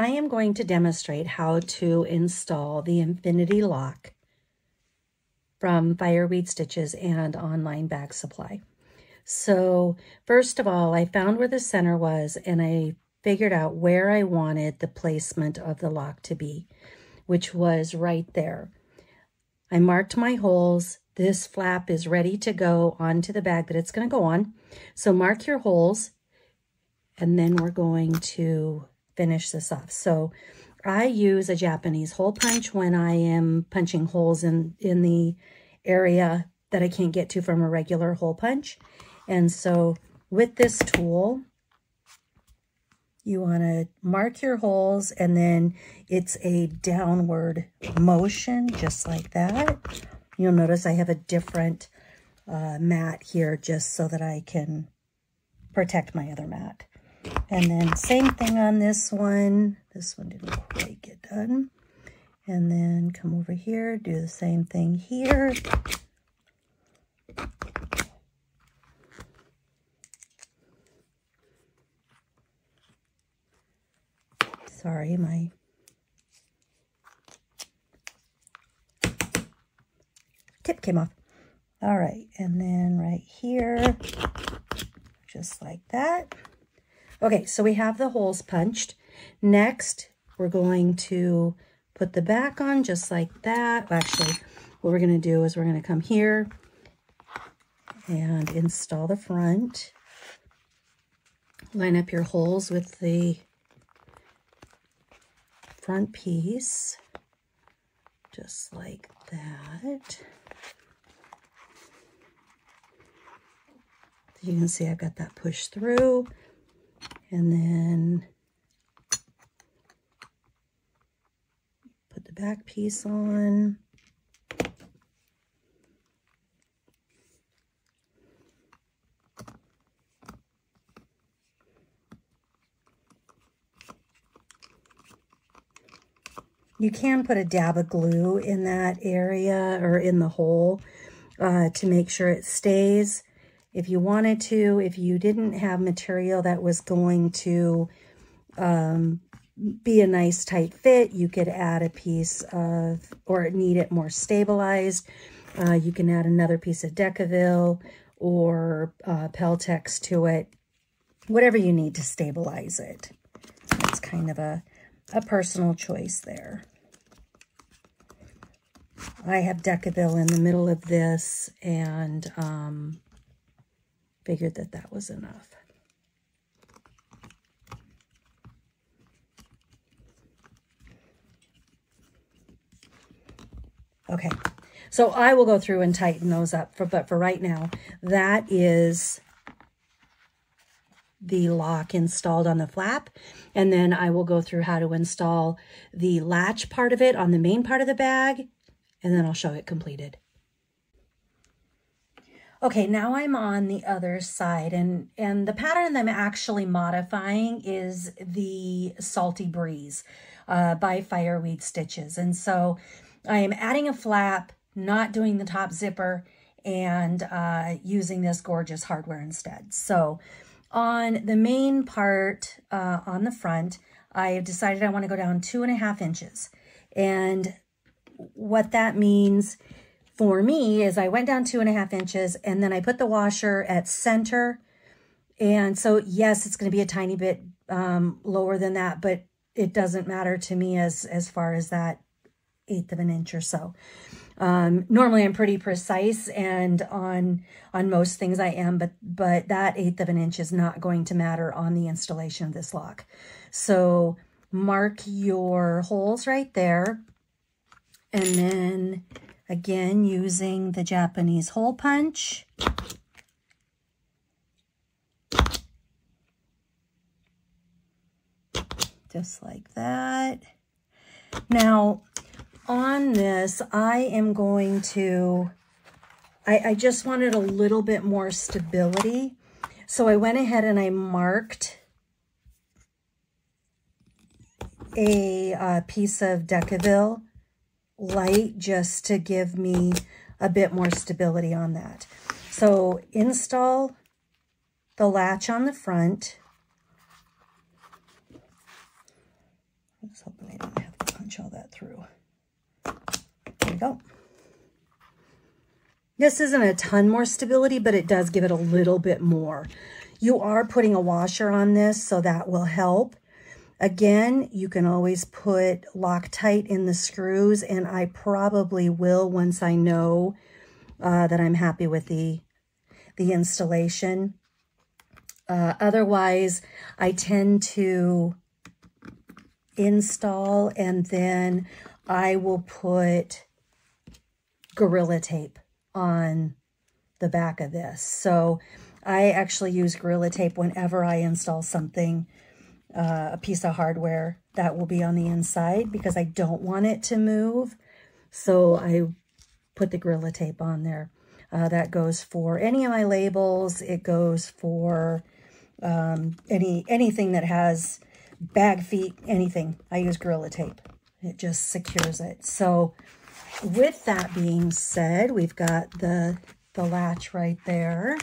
I am going to demonstrate how to install the Infinity Lock from Fireweed Stitches and Online Bag Supply. So first of all, I found where the center was and I figured out where I wanted the placement of the lock to be, which was right there. I marked my holes. This flap is ready to go onto the bag that it's going to go on. So mark your holes, and then we're going to finish this off. So I use a Japanese hole punch when I am punching holes in the area that I can't get to from a regular hole punch. And so with this tool, you want to mark your holes, and then it's a downward motion, just like that. You'll notice I have a different mat here just so that I can protect my other mat. And then same thing on this one. This one didn't quite get done. And then come over here, do the same thing here. Sorry, my tip came off. All right, and then right here, just like that. Okay, so we have the holes punched. Next, we're going to put the back on just like that. Well, actually, what we're going to do is we're going to come here and install the front. Line up your holes with the front piece, just like that. You can see I've got that pushed through. And then put the back piece on. You can put a dab of glue in that area or in the hole to make sure it stays. If you wanted to, if you didn't have material that was going to be a nice tight fit, you could add a piece of, or need it more stabilized, you can add another piece of Decaville or Peltex to it, whatever you need to stabilize it. That's kind of a personal choice there. I have Decaville in the middle of this, and figured that that was enough. Okay, so I will go through and tighten those up, but for right now, that is the lock installed on the flap, and then I will go through how to install the latch part of it on the main part of the bag, and then I'll show it completed. Okay, now I'm on the other side, and the pattern that I'm actually modifying is the Salty Breeze by Fireweed Stitches. And so I am adding a flap, not doing the top zipper, and using this gorgeous hardware instead. So on the main part on the front, I have decided I want to go down 2.5 inches. And what that means for me is I went down 2.5 inches, and then I put the washer at center. And so, yes, it's going to be a tiny bit lower than that, but it doesn't matter to me as far as that 1/8 of an inch or so. Normally I'm pretty precise, and on most things I am, but that 1/8 of an inch is not going to matter on the installation of this lock. So mark your holes right there, and then again, using the Japanese hole punch, just like that. Now, on this, I am going to, I just wanted a little bit more stability. So I went ahead and I marked a piece of Decaville light just to give me a bit more stability on that. So install the latch on the front. Just hoping I don't have to punch all that through. There we go. This isn't a ton more stability, but it does give it a little bit more. You are putting a washer on this, so that will help. Again, you can always put Loctite in the screws, and I probably will once I know that I'm happy with the installation. Otherwise, I tend to install and then I will put Gorilla Tape on the back of this. So I actually use Gorilla Tape whenever I install something, a piece of hardware that will be on the inside, because I don't want it to move. So I put the Gorilla Tape on there. That goes for any of my labels. It goes for anything that has bag feet, anything. I use Gorilla Tape. It just secures it. So with that being said, we've got the latch right there.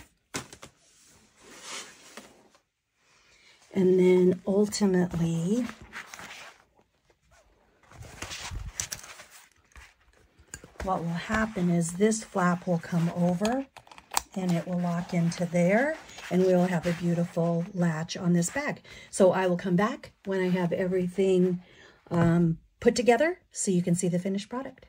And then ultimately, what will happen is this flap will come over and it will lock into there, and we will have a beautiful latch on this bag. So I will come back when I have everything put together so you can see the finished product.